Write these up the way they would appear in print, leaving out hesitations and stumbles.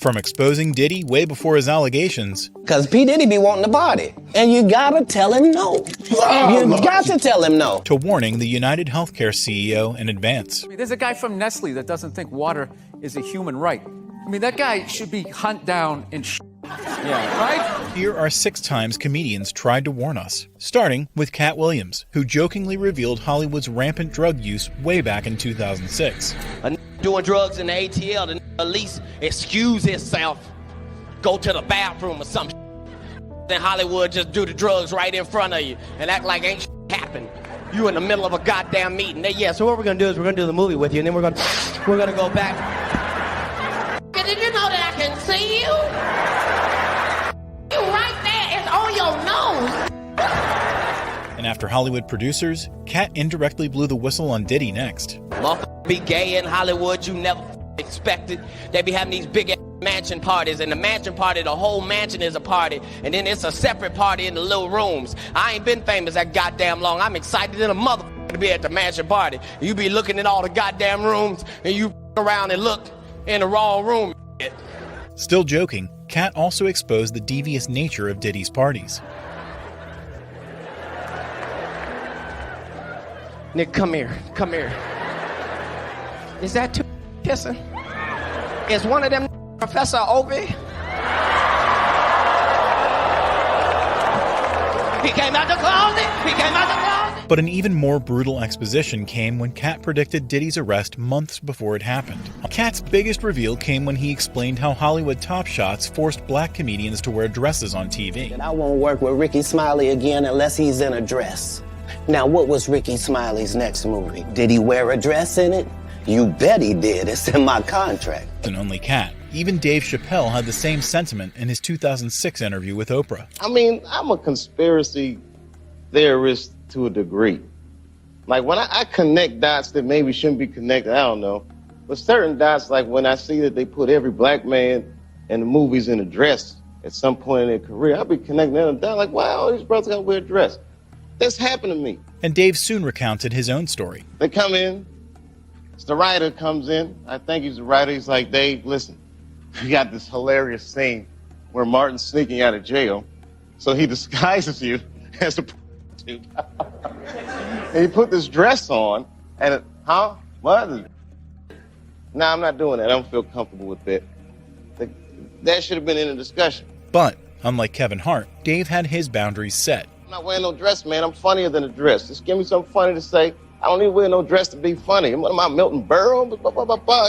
From exposing Diddy way before his allegations, because P. Diddy be wanting to party, and you gotta tell him no. You got to tell him no. to warning the United Healthcare CEO in advance. There's a guy from Nestle that doesn't think water is a human right. I mean, that guy should be hunt down and yeah, right? Here are 6 times comedians tried to warn us, starting with Cat Williams, who jokingly revealed Hollywood's rampant drug use way back in 2006. Doing drugs in the ATL, the at least excuse himself, go to the bathroom or something. Then Hollywood just do the drugs right in front of you and act like ain't happened. You in the middle of a goddamn meeting. So what we're gonna do is we're gonna do the movie with you, and then we're gonna go back. Did you know that I can see you? You right there, it's on your nose. And after Hollywood producers, Cat indirectly blew the whistle on Diddy next. Motherfucker be gay in Hollywood, you never expected. They be having these big mansion parties, and the mansion party, the whole mansion is a party, and then it's a separate party in the little rooms. I ain't been famous that goddamn long. I'm excited in a motherfucker to be at the mansion party. You be looking at all the goddamn rooms, and you around and look in the wrong room. Still joking, Cat also exposed the devious nature of Diddy's parties. Nick, come here. Is that two kissing? Is one of them Professor Obi? He came out the closet. But an even more brutal exposition came when Cat predicted Diddy's arrest months before it happened. Cat's biggest reveal came when he explained how Hollywood Top Shots forced black comedians to wear dresses on TV. And I won't work with Ricky Smiley again unless he's in a dress. Now, what was Ricky Smiley's next movie? Did he wear a dress in it? You bet he did. It's in my contract. And only Cat. Even Dave Chappelle had the same sentiment in his 2006 interview with Oprah. I mean, I'm a conspiracy theorist to a degree. Like, when I connect dots that maybe shouldn't be connected, I don't know. But certain dots, like when I see that they put every black man in the movies in a dress at some point in their career, I'll be connecting them down like, wow, these brothers gotta wear a dress. That's happened to me. And Dave soon recounted his own story. They come in, the writer comes in, I think he's the writer, he's like, Dave, listen, we got this hilarious scene where Martin's sneaking out of jail, so he disguises you as a prostitute. And he put this dress on, and what? No, I'm not doing that. I don't feel comfortable with that. That should have been in the discussion. But, unlike Kevin Hart, Dave had his boundaries set. I'm not wearing no dress, man. I'm funnier than a dress. Just give me something funny to say. I don't need to wear no dress to be funny. What am I, Milton Berle?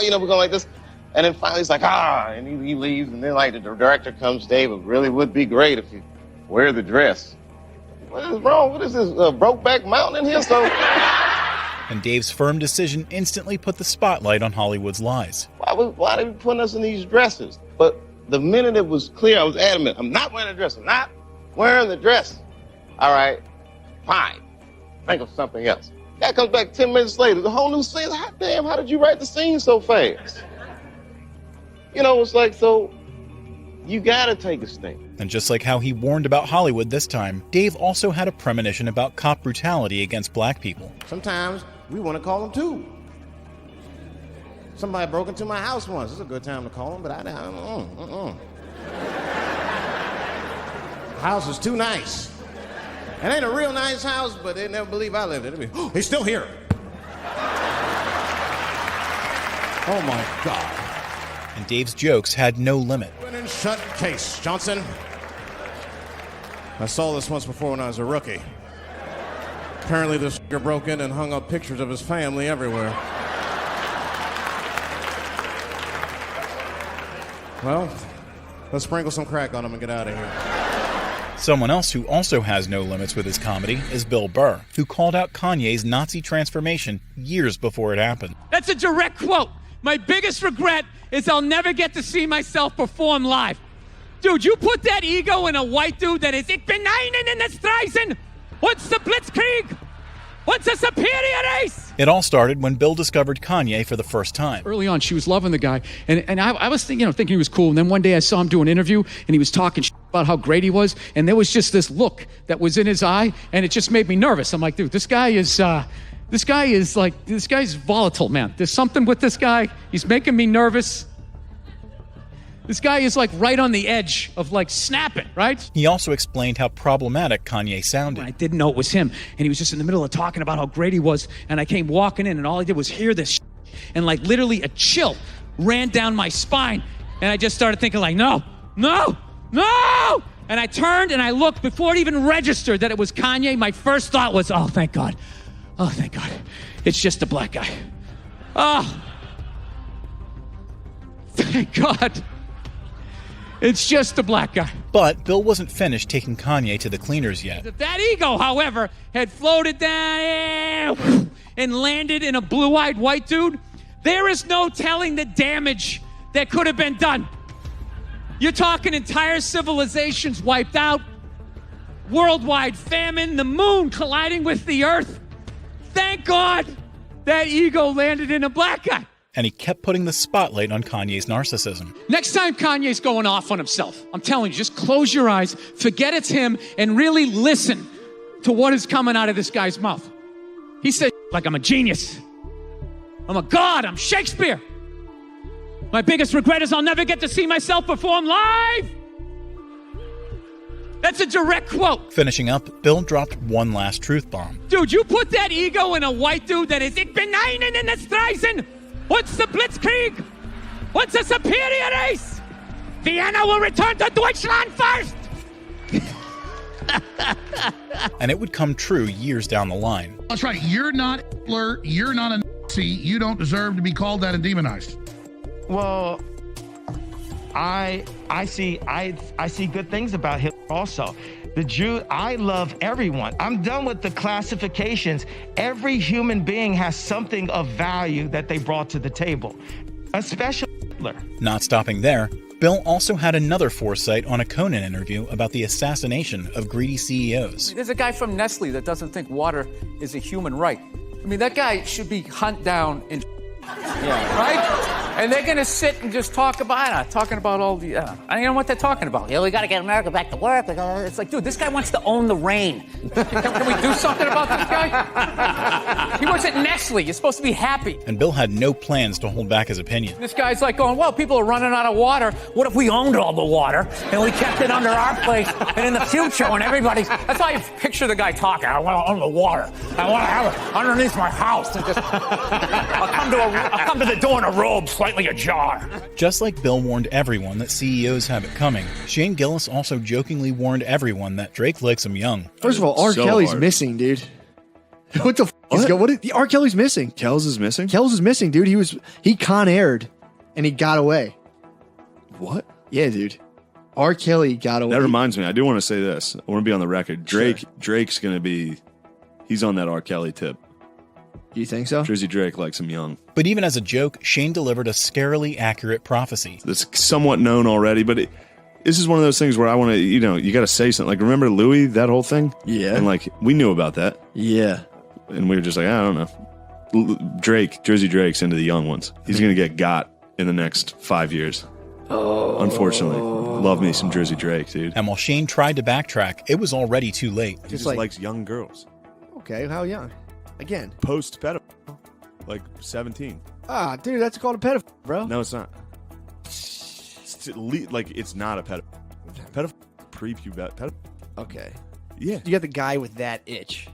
You know, we're going like this. And then finally he's like, and he leaves. And then like the director comes, Dave, it really would be great if you wear the dress. What is wrong? What is this, Brokeback Mountain in here? So. And Dave's firm decision instantly put the spotlight on Hollywood's lies. Why are they putting us in these dresses? But the minute it was clear, I was adamant. I'm not wearing a dress. I'm not wearing the dress. All right, fine. Think of something else. That comes back 10 minutes later. The whole new scene. Hot damn, how did you write the scene so fast? You know, it's like, so you gotta take a stand. And just like how he warned about Hollywood this time, Dave also had a premonition about cop brutality against black people. Sometimes we want to call them too. Somebody broke into my house once. It's a good time to call them, but I don't. House is too nice. It ain't a real nice house, but they never believe I lived in it. He's still here. Oh my God. And Dave's jokes had no limit. Open and shut case, Johnson. I saw this once before when I was a rookie. Apparently this broke in and hung up pictures of his family everywhere. Well, let's sprinkle some crack on him and get out of here. Someone else who also has no limits with his comedy is Bill Burr, who called out Kanye's Nazi transformation years before it happened. That's a direct quote. My biggest regret is I'll never get to see myself perform live. Dude, you put that ego in a white dude that is, ich bin einen in der Streisen. What's the Blitzkrieg? What's a superior race? It all started when Bill discovered Kanye for the first time. Early on, she was loving the guy, and I was thinking he was cool. And then one day I saw him do an interview, and he was talking about how great he was, and there was just this look that was in his eye, and it just made me nervous. I'm like, dude, this guy's volatile, man. There's something with this guy. He's making me nervous. This guy is like right on the edge of like snapping, right? He also explained how problematic Kanye sounded. I didn't know it was him, and he was just in the middle of talking about how great he was, and I came walking in, and all I did was hear this and like literally a chill ran down my spine, and I just started thinking like, no! And I turned and I looked before it even registered that it was Kanye. My first thought was, oh, thank God. Oh, thank God. It's just a black guy. Oh, thank God. It's just a black guy. But Bill wasn't finished taking Kanye to the cleaners yet. If that ego, however, had floated down and landed in a blue-eyed white dude, there is no telling the damage that could have been done. You're talking entire civilizations wiped out, worldwide famine, the moon colliding with the earth. Thank God that ego landed in a black guy. And he kept putting the spotlight on Kanye's narcissism. Next time Kanye's going off on himself, I'm telling you, just close your eyes, forget it's him, and really listen to what is coming out of this guy's mouth. He says like I'm a genius. I'm a god. I'm Shakespeare. My biggest regret is I'll never get to see myself perform live. That's a direct quote. Finishing up, Bill dropped one last truth bomb. Dude, you put that ego in a white dude that is Ich bin einen in der Streisen. What's the Blitzkrieg? What's a superior race? Vienna will return to Deutschland first. And it would come true years down the line. That's right. You're not Hitler. You're not a Nazi. You don't deserve to be called that and demonized. Well, I see good things about Hitler also. The Jew, I love everyone. I'm done with the classifications. Every human being has something of value that they brought to the table, especially Hitler. Not stopping there, Bill also had another foresight on a Conan interview about the assassination of greedy CEOs. There's a guy from Nestle that doesn't think water is a human right. I mean, that guy should be hunted down and right? And they're going to sit and just talk about all the, I don't know what they're talking about. Yeah, we got to get America back to work. It's like, dude, this guy wants to own the rain. Can we do something about this guy? He works at Nestle. You're supposed to be happy. And Bill had no plans to hold back his opinion. This guy's like going, well, people are running out of water. What if we owned all the water and we kept it under our place? And in the future, when everybody's... That's how I picture the guy talking. I want to own the water. I want to have it underneath my house. And just, I'll come to the door in a robe, slightly ajar. Just like Bill warned everyone that CEOs have it coming, Shane Gillis also jokingly warned everyone that Drake likes him young. First of all, R. Kelly's missing, dude. What the f***? R. Kelly's missing. Kells is missing? Kells is missing, dude. He Con-Aired and he got away. What? Yeah, dude. R. Kelly got away. That reminds me, I do want to say this. I want to be on the record. Drake's going to be, he's on that R. Kelly tip. You think so? Drizzy Drake likes him young. But even as a joke, Shane delivered a scarily accurate prophecy. That's somewhat known already, but this is one of those things where I want to, you got to say something. Like, remember Louis, that whole thing? Yeah. And like, we knew about that. Yeah. And we were just like, I don't know. Drizzy Drake's into the young ones. He's going to get got in the next 5 years. Oh. Unfortunately. Love me some Drizzy Drake, dude. And while Shane tried to backtrack, it was already too late. He just likes young girls. Okay, how young? Again. Post-pedophile. Like 17. Ah, dude, that's called a pedophile, bro. No, it's not. It's not a pedophile. Pedophile. Pre-pubescent. Pedophile. Okay. Yeah. You got the guy with that itch.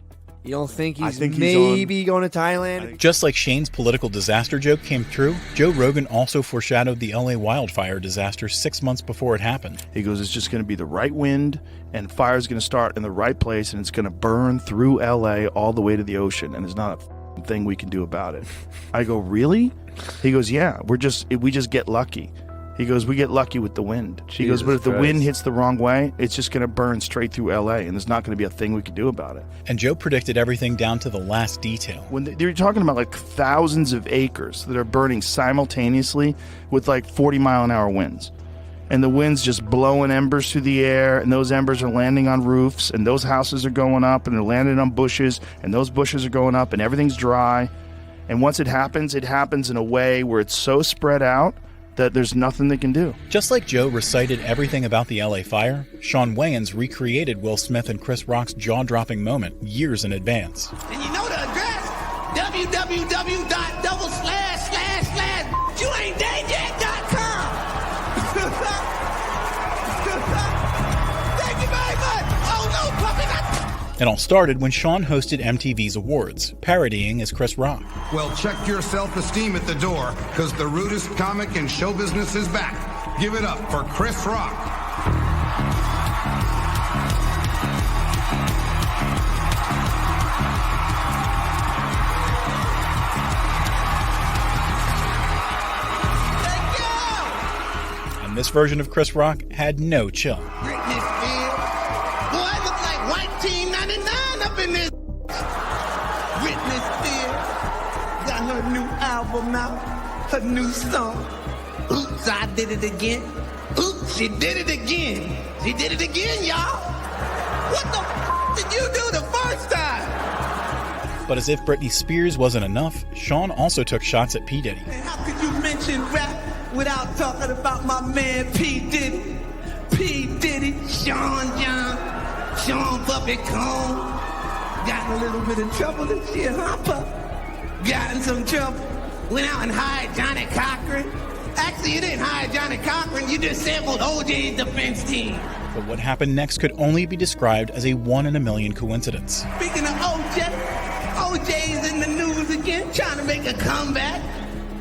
You don't think he's going to Thailand? Just like Shane's political disaster joke came true, Joe Rogan also foreshadowed the LA wildfire disaster 6 months before it happened. He goes, it's just going to be the right wind, and fire's going to start in the right place, and it's going to burn through LA all the way to the ocean, and there's not a thing we can do about it. I go, really? He goes, yeah, we just get lucky. He goes, we get lucky with the wind. He goes, but if the wind hits the wrong way, it's just going to burn straight through LA, and there's not going to be a thing we can do about it. And Joe predicted everything down to the last detail. When they're talking about like thousands of acres that are burning simultaneously with like 40-mile-an-hour winds. And the wind's just blowing embers through the air, and those embers are landing on roofs, and those houses are going up, and they're landing on bushes, and those bushes are going up, and everything's dry. And once it happens in a way where it's so spread out that there's nothing they can do. Just like Joe recited everything about the LA fire, Sean Wayans recreated Will Smith and Chris Rock's jaw-dropping moment years in advance. And you know the address? www.// It all started when Sean hosted MTV's awards, parodying as Chris Rock. Well, check your self-esteem at the door, because the rudest comic in show business is back. Give it up for Chris Rock. And this version of Chris Rock had no chill. Britney Spears. Boy, I look like white team 99 up in this. Britney Spears got her new album out, her new song. Oops, I did it again. Oops, she did it again. She did it again, y'all. What the did you do the first time? But as if Britney Spears wasn't enough, Sean also took shots at P. Diddy. And how could you mention rap without talking about my man P. Diddy? P. Diddy, Sean John, Sean Puppet Cone. Got in a little bit of trouble this year, huh, Pup? Got in some trouble. Went out and hired Johnny Cochran. Actually, you didn't hire Johnny Cochran, you just sampled OJ's defense team. But what happened next could only be described as a 1 in a million coincidence. Speaking of OJ, OJ's in the news again, trying to make a comeback,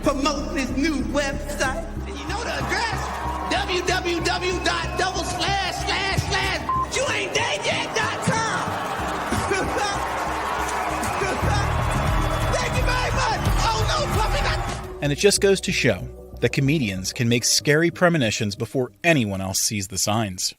promoting his new website. And you know the address? www.//youain'tdeadyet.com. Thank you very much. Oh no, puppy, not. And it just goes to show that comedians can make scary premonitions before anyone else sees the signs.